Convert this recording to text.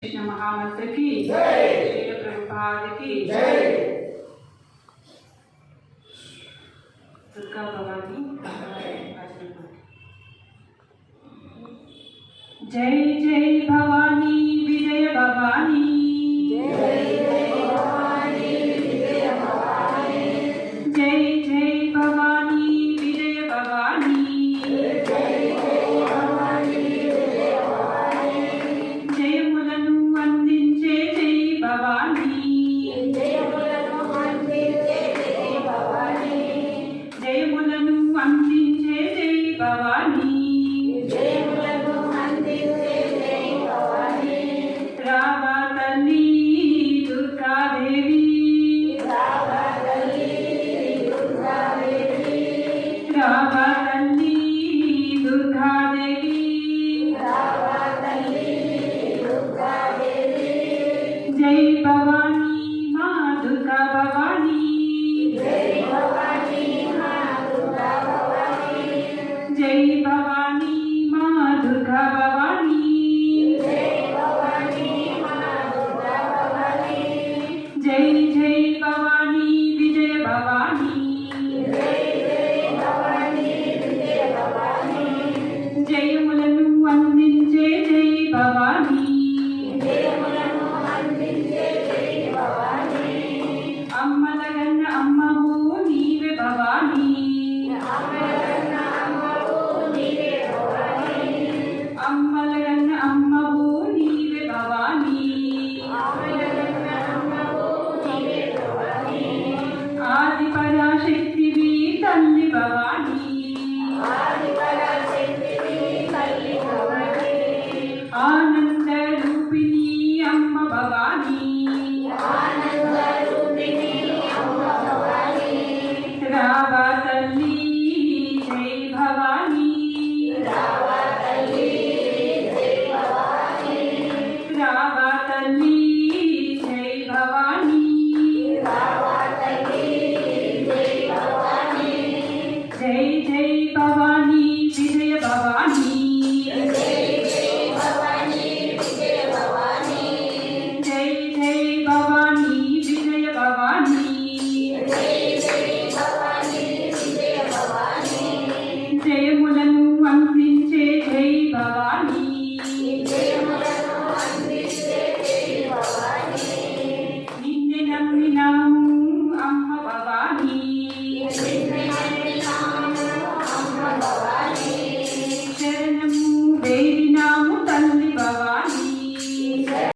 कृष्ण महामंत्र की जय। श्रील प्रभुपाद की जय। दुर्गा भवानी जय जय भवानी विजय भवानी जय जय भवानी विजय भवानी जय जय भवानी विजय भवानी जय जय भवानी विजय भवानी जयमुలను అందించే జై భవానీ జయములను అందించే జై భవానీ జయములను అందించే జై భవానీ జయములను అందించే జై భవానీ రావా తల్లి దుర్గాదేవి రావా తల్లి దుర్గాదేవి రావా తల్లి దుర్గాదేవి రావా తల్లి దుర్గాదేవి జై